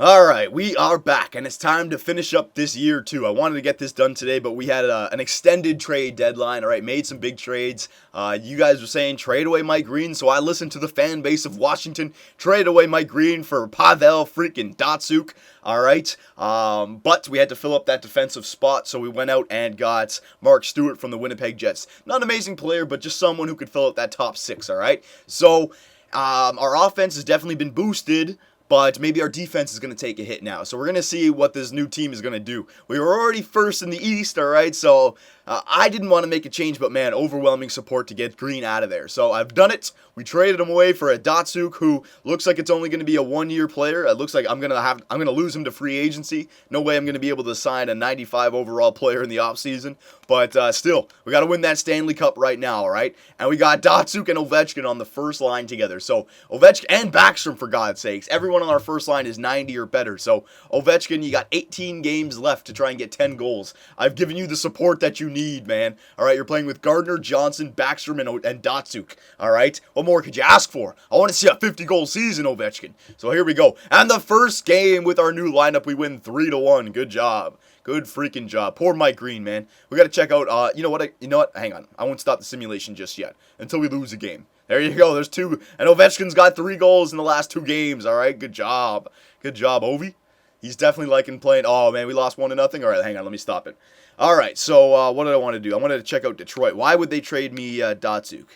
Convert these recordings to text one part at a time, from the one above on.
Alright, we are back, and it's time to finish up this year, too. I wanted to get this done today, but we had an extended trade deadline, alright, made some big trades. You guys were saying, trade away Mike Green, so I listened to the fan base of Washington, trade away Mike Green for Pavel freaking Datsyuk, alright? But we had to fill up that defensive spot, so we went out and got Mark Stewart from the Winnipeg Jets. Not an amazing player, but just someone who could fill out that top six, alright? So, our offense has definitely been boosted, but maybe our defense is going to take a hit now. So we're going to see what this new team is going to do. We were already first in the East, all right? So I didn't want to make a change, but man, overwhelming support to get Green out of there. So I've done it. We traded him away for a Datsyuk who looks like it's only going to be a one-year player. It looks like I'm going to lose him to free agency. No way I'm going to be able to sign a 95 overall player in the offseason. But still, we got to win that Stanley Cup right now, all right? And we got Datsyuk and Ovechkin on the first line together. So Ovechkin and Backstrom, for God's sakes. Everyone on our first line is 90 or better. So Ovechkin, you got 18 games left to try and get 10 goals. I've given you the support that you need, man. All right, you're playing with Gardner, Johnson, Backstrom, and Datsyuk. All right, what more could you ask for? I want to see a 50-goal season, Ovechkin. So here we go. And the first game with our new lineup, we win 3-1. Good job. Good freaking job. Poor Mike Green, man. We got to check out, you know what? Hang on. I won't stop the simulation just yet until we lose a game. There you go. There's two. And Ovechkin's got 3 goals in the last 2 games. All right. Good job. Good job, Ovi. He's definitely liking playing. Oh, man. We lost 1-0. All right. Hang on. Let me stop it. All right. So what did I want to do? I wanted to check out Detroit. Why would they trade me Datsyuk?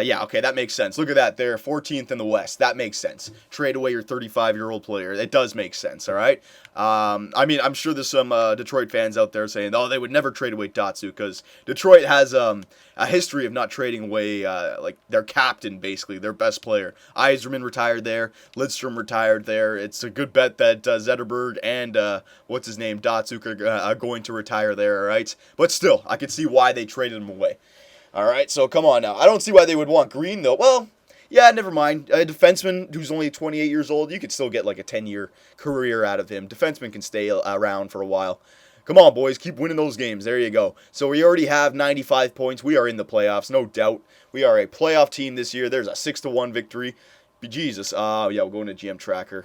Yeah, okay, that makes sense. Look at that. They're 14th in the West. That makes sense. Trade away your 35-year-old player. It does make sense, all right? I mean, I'm sure there's some Detroit fans out there saying, oh, they would never trade away Datsyuk because Detroit has a history of not trading away, like, their captain, basically, their best player. Yzerman retired there. Lidstrom retired there. It's a good bet that Zetterberg and, Datsyuk are going to retire there, all right? But still, I can see why they traded him away. All right, so come on now. I don't see why they would want Green, though. Well, yeah, never mind. A defenseman who's only 28 years old, you could still get like a 10-year career out of him. Defensemen can stay around for a while. Come on, boys. Keep winning those games. There you go. So we already have 95 points. We are in the playoffs, no doubt. We are a playoff team this year. There's a 6-1 victory. Jesus. Yeah, we'll go into GM Tracker.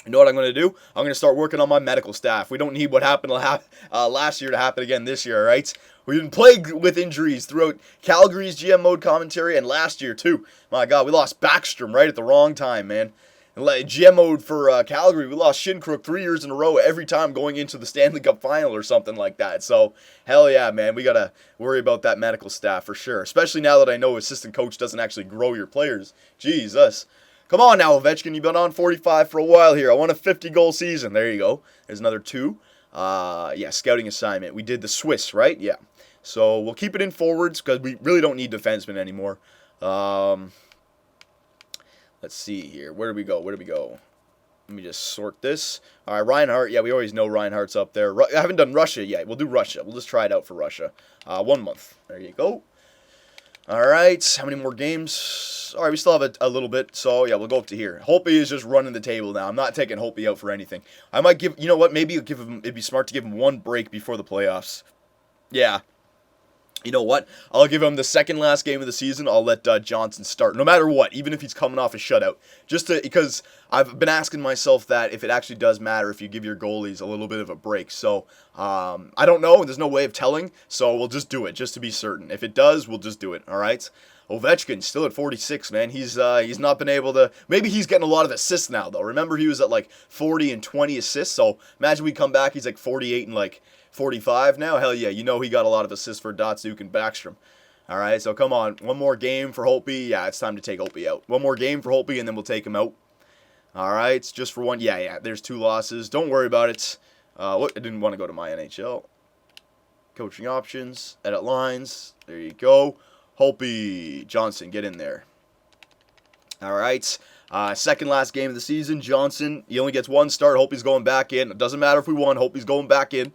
You know what I'm going to do? I'm going to start working on my medical staff. We don't need what happened last year to happen again this year, all right? We've been plagued with injuries throughout Calgary's GM mode commentary and last year, too. My God, we lost Backstrom right at the wrong time, man. And GM mode for Calgary, we lost Shinkruk 3 years in a row every time going into the Stanley Cup final or something like that. So, hell yeah, man. We got to worry about that medical staff for sure. Especially now that I know assistant coach doesn't actually grow your players. Jesus. Come on now, Ovechkin. You've been on 45 for a while here. I want a 50-goal season. There you go. There's another 2. Yeah, scouting assignment. We did the Swiss, right? Yeah. So we'll keep it in forwards because we really don't need defensemen anymore. Let's see here. Where do we go? Let me just sort this. All right, Reinhardt. Yeah, we always know Reinhardt's up there. I haven't done Russia yet. We'll do Russia. We'll just try it out for Russia. 1 month. There you go. All right, how many more games? All right, we still have a little bit, so yeah, we'll go up to here. Holtby is just running the table now. I'm not taking Holtby out for anything. I might give, you know what, maybe it'd be smart to give him 1 break before the playoffs. Yeah. You know what? I'll give him the second last game of the season. I'll let Johnson start, no matter what, even if he's coming off a shutout. Because I've been asking myself that if it actually does matter if you give your goalies a little bit of a break. So I don't know. There's no way of telling. So we'll just do it, just to be certain. If it does, we'll just do it. All right. Ovechkin still at 46, man. He's not been able to. Maybe he's getting a lot of assists now, though. Remember, he was at like 40 and 20 assists. So imagine we come back, he's like 48 and like 45 now. Hell yeah, you know he got a lot of assists for Datsyuk and Backstrom. All right, so come on, 1 more game for Holtby. Yeah, it's time to take Holtby out. 1 more game for Holtby, and then we'll take him out. All right, just for 1. Yeah, there's 2 losses. Don't worry about it. Look, I didn't want to go to my NHL. Coaching options, edit lines. There you go. Holtby, Johnson, get in there. All right. Second last game of the season, Johnson. He only gets 1 start. Holtby's going back in. It doesn't matter if we won. Holtby's going back in.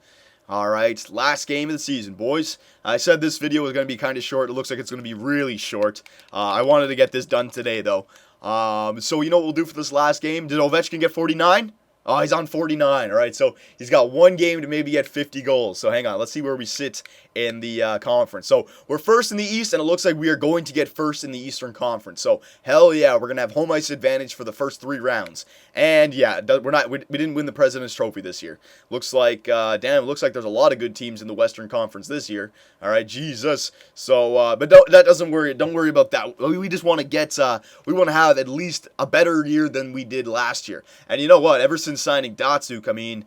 All right, last game of the season, boys. I said this video was going to be kind of short. It looks like it's going to be really short. I wanted to get this done today, though. So you know what we'll do for this last game? Did Ovechkin get 49? Oh, he's on 49, all right? So he's got one game to maybe get 50 goals. So hang on, let's see where we sit in the conference. So we're first in the East, and it looks like we are going to get first in the Eastern Conference. So hell yeah, we're going to have home ice advantage for the first 3 rounds. And yeah, we didn't win the President's Trophy this year. Looks like, damn, it looks like there's a lot of good teams in the Western Conference this year. All right, Jesus. So, but that doesn't worry. Don't worry about that. We just want to get, we want to have at least a better year than we did last year. And you know what? Ever since signing Datsuk, I mean,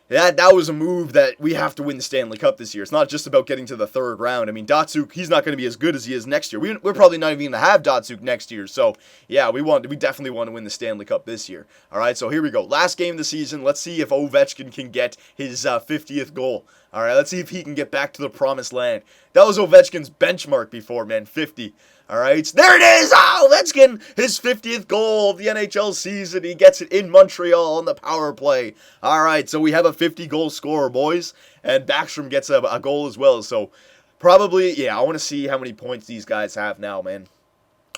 that was a move that we have to win the Stanley Cup this year. It's not just about getting to the 3rd round. I mean, Datsuk, he's not going to be as good as he is next year. We're probably not even going to have Datsuk next year. So, yeah, we definitely want to win the Stanley Cup this year. All right, so here we go. Last game of the season. Let's see if Ovechkin can get his 50th goal. All right, let's see if he can get back to the promised land. That was Ovechkin's benchmark before, man, 50. All right, there it is! Oh, Ovechkin, his 50th goal of the NHL season. He gets it in Montreal on the power play. All right, so we have a 50-goal scorer, boys. And Backstrom gets a goal as well. So probably, yeah, I want to see how many points these guys have now, man.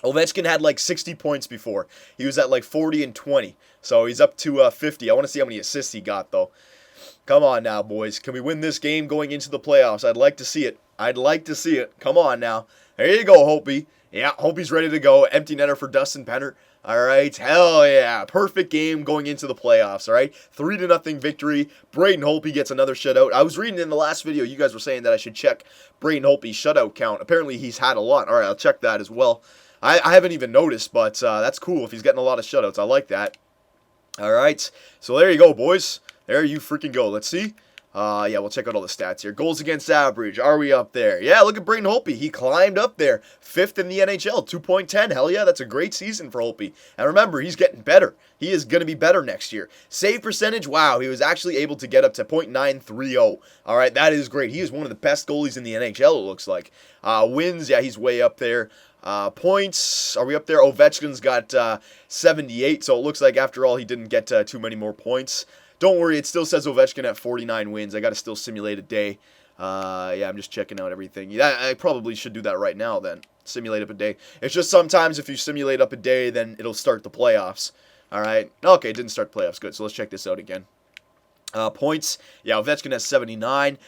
Ovechkin had like 60 points before. He was at like 40 and 20. So he's up to 50. I want to see how many assists he got, though. Come on now, boys. Can we win this game going into the playoffs? I'd like to see it. I'd like to see it. Come on now. There you go, Holtby. Yeah, Holtby's ready to go. Empty netter for Dustin Penner. All right, hell yeah. Perfect game going into the playoffs, all right? 3-0 victory. Braden Holtby gets another shutout. I was reading in the last video, you guys were saying that I should check Braden Holtby's shutout count. Apparently, he's had a lot. All right, I'll check that as well. I haven't even noticed, but that's cool if he's getting a lot of shutouts. I like that. All right, so there you go, boys. There you freaking go. Let's see. Yeah, we'll check out all the stats here. Goals against average. Are we up there? Yeah, look at Braden Holtby. He climbed up there. 5th in the NHL. 2.10. Hell yeah, that's a great season for Holtby. And remember, he's getting better. He is going to be better next year. Save percentage, wow, he was actually able to get up to .930. All right, that is great. He is one of the best goalies in the NHL, it looks like. Wins, yeah, he's way up there. Points, are we up there? Ovechkin's got 78, so it looks like after all, he didn't get too many more points. Don't worry, it still says Ovechkin at 49 wins. I got to still simulate a day. Yeah, I'm just checking out everything. Yeah, I probably should do that right now then. Simulate up a day. It's just sometimes if you simulate up a day, then it'll start the playoffs. All right. Okay, it didn't start playoffs. Good. So let's check this out again. Points, yeah, Ovechkin has 79.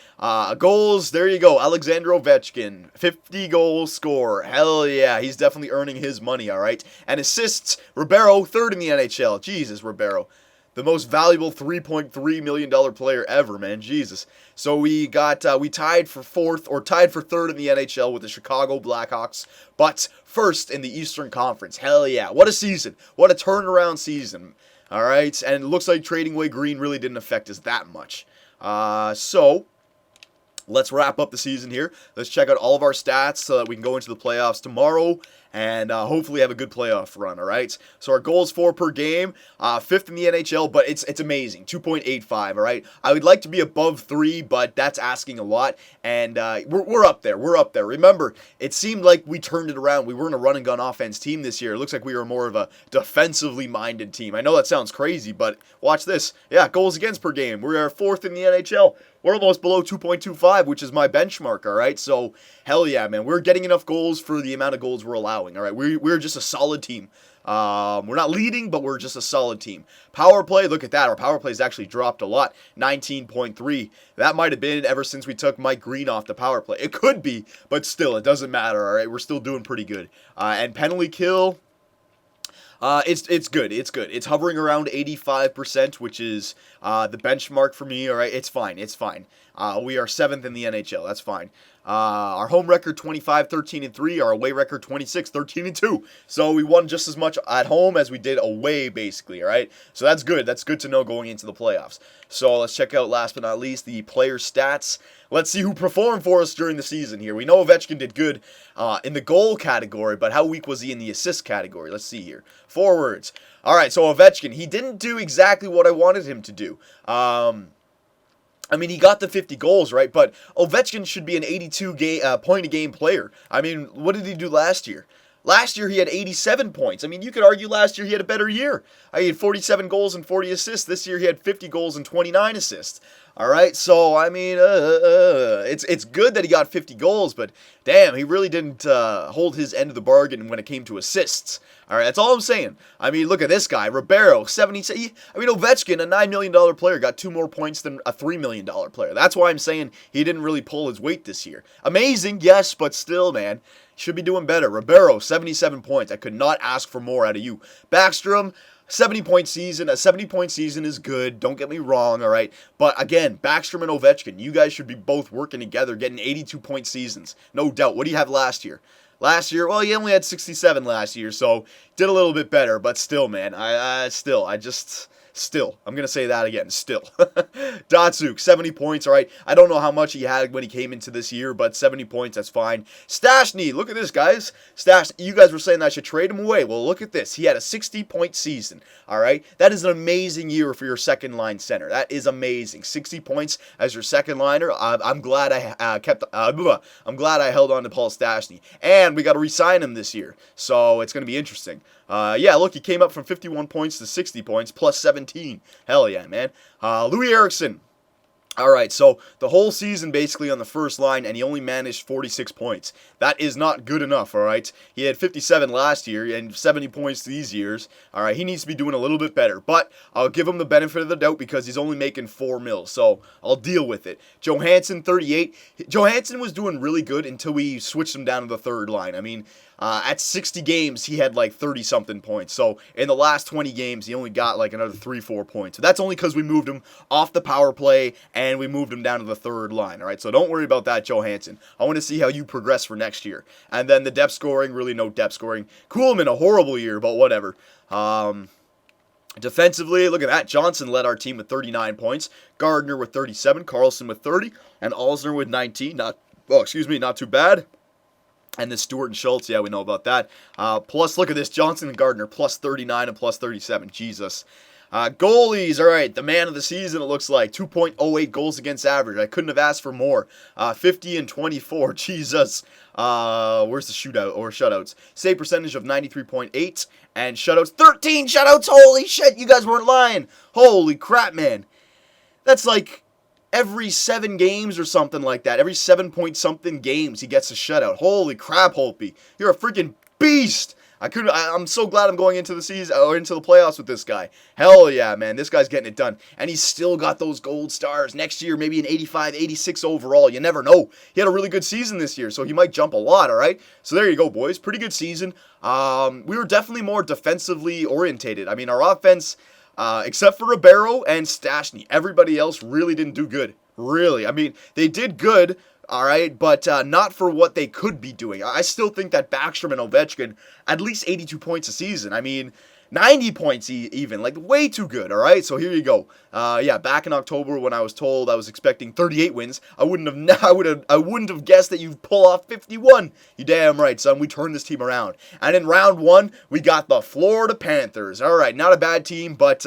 Goals, there you go. Alexander Ovechkin, 50-goal scorer. Hell yeah, he's definitely earning his money, all right? And assists, Ribeiro, 3rd in the NHL. Jesus, Ribeiro. The most valuable $3.3 million player ever, man. Jesus. So we tied for 4th, or tied for 3rd in the NHL with the Chicago Blackhawks, but 1st in the Eastern Conference. Hell yeah. What a season. What a turnaround season. All right. And it looks like trading away Green really didn't affect us that much. So let's wrap up the season here. Let's check out all of our stats so that we can go into the playoffs tomorrow and hopefully have a good playoff run, all right? So our goals for per game, 5th in the NHL, but it's amazing, 2.85, all right? I would like to be above 3, but that's asking a lot, and we're up there. We're up there. Remember, it seemed like we turned it around. We weren't a run-and-gun offense team this year. It looks like we were more of a defensively-minded team. I know that sounds crazy, but watch this. Yeah, goals against per game. We're 4th in the NHL. We're almost below 2.25, which is my benchmark, all right? So, hell yeah, man. We're getting enough goals for the amount of goals we're allowing, all right? We're just a solid team. We're not leading, but we're just a solid team. Power play, look at that. Our power play's actually dropped a lot, 19.3. That might have been ever since we took Mike Green off the power play. It could be, but still, it doesn't matter, all right? We're still doing pretty good. And penalty kill, it's good. It's good. It's hovering around 85%, which is the benchmark for me. All right, it's fine. It's fine. We are 7th in the NHL. That's fine. Our home record 25-13-3. Our away record 26-13-2. So we won just as much at home as we did away, basically. All right. So that's good. That's good to know going into the playoffs. So let's check out, last but not least, the player stats. Let's see who performed for us during the season here. We know Ovechkin did good in the goal category, but how weak was he in the assist category? Let's see here. Forwards. All right, so Ovechkin, he didn't do exactly what I wanted him to do. I mean, he got the 50 goals, right? But Ovechkin should be an 82 point-a-game player. I mean, what did he do last year? Last year he had 87 points. I mean, you could argue last year he had a better year. He had 47 goals and 40 assists. This year he had 50 goals and 29 assists. All right, so I mean, it's good that he got 50 goals, but damn, he really didn't hold his end of the bargain when it came to assists. All right, that's all I'm saying. I mean, look at this guy, Ribeiro, 70. I mean, Ovechkin, a $9 million player, got 2 more points than a $3 million player. That's why I'm saying he didn't really pull his weight this year. Amazing, yes, but still, man. Should be doing better. Ribeiro, 77 points. I could not ask for more out of you. Backstrom, 70-point season. A 70-point season is good. Don't get me wrong, all right? But again, Backstrom and Ovechkin, you guys should be both working together, getting 82-point seasons. No doubt. What do you have last year? Last year, well, he only had 67 last year, so did a little bit better. But still, man, Still, I'm going to say that again, still. Datsuk, 70 points, all right. I don't know how much he had when he came into this year, but 70 points, that's fine. Stastny, look at this, guys. You guys were saying that I should trade him away. Well, look at this. He had a 60-point season, all right. That is an amazing year for your second-line center. That is amazing. 60 points as your second liner. I'm glad I'm glad I held on to Paul Stastny. And we got to re-sign him this year, so it's going to be interesting. Yeah, look, he came up from 51 points to 60 points, plus 17. Hell yeah, man. Louis Eriksson. All right, so the whole season basically on the first line, and he only managed 46 points. That is not good enough, all right? He had 57 last year and 70 points these years. All right, he needs to be doing a little bit better, but I'll give him the benefit of the doubt because he's only making $4 million, so I'll deal with it. Johansson, 38. Johansson was doing really good until we switched him down to the third line. I mean, at 60 games, he had like 30-something points. So in the last 20 games, he only got like another 3-4 points. So that's only because we moved him off the power play and we moved him down to the third line. All right, so don't worry about that, Johansson. I want to see how you progress for next year. And then the depth scoring, really no depth scoring. Kuhlman, a horrible year, but whatever. Defensively, look at that. Johnson led our team with 39 points. Gardner with 37. Carlson with 30. And Alsner with 19. Not too bad. And then Stewart and Schultz, yeah, we know about that. Plus, look at this, Johnson and Gardner, plus 39 and plus 37. Jesus. Goalies, all right, the man of the season, it looks like. 2.08 goals against average. I couldn't have asked for more. 50 and 24. Jesus. Where's the shootout or shutouts? Save percentage of 93.8. And shutouts, 13 shutouts. Holy shit, you guys weren't lying. Holy crap, man. That's like every 7 games or something like that. Every 7-point-something games, he gets a shutout. Holy crap, Holtby. You're a freaking beast. I'm so glad I'm going into the season or into the playoffs with this guy. Hell yeah, man. This guy's getting it done. And he's still got those gold stars. Next year, maybe an 85, 86 overall. You never know. He had a really good season this year, so he might jump a lot, all right? So there you go, boys. Pretty good season. We were definitely more defensively orientated. I mean, our offense, except for Ribeiro and Stastny, everybody else really didn't do good. Really. I mean, they did good, all right, but not for what they could be doing. I still think that Backstrom and Ovechkin, at least 82 points a season. I mean, 90 points even, like way too good, all right? So here you go. Yeah, back in October when I was told I was expecting 38 wins, I wouldn't have guessed that you'd pull off 51. You damn right, son. We turned this team around. And in round 1, we got the Florida Panthers. All right, not a bad team, but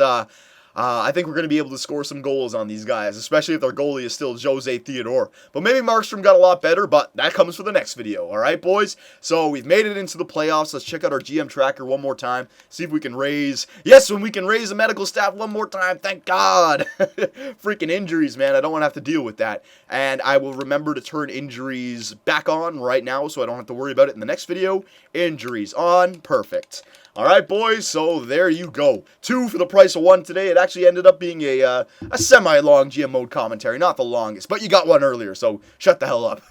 I think we're going to be able to score some goals on these guys, especially if their goalie is still Jose Theodore. But maybe Markstrom got a lot better, but that comes for the next video. All right, boys? So we've made it into the playoffs. Let's check out our GM tracker one more time. See if we can raise... Yes, when we can raise the medical staff one more time. Thank God. Freaking injuries, man. I don't want to have to deal with that. And I will remember to turn injuries back on right now so I don't have to worry about it in the next video. Injuries on. Perfect. All right, boys, so there you go. 2 for the price of 1 today. It actually ended up being a semi-long GM mode commentary. Not the longest, but you got one earlier, so shut the hell up.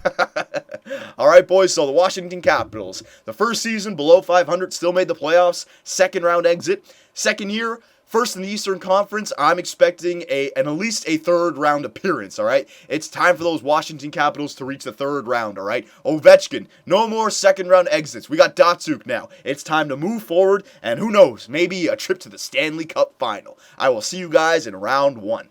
All right, boys, so the Washington Capitals. The first season below 500, still made the playoffs. Second round exit. Second year, first in the Eastern Conference. I'm expecting at least a third round appearance, all right? It's time for those Washington Capitals to reach the third round, all right? Ovechkin, no more second round exits. We got Datsuk now. It's time to move forward, and who knows, maybe a trip to the Stanley Cup final. I will see you guys in round 1.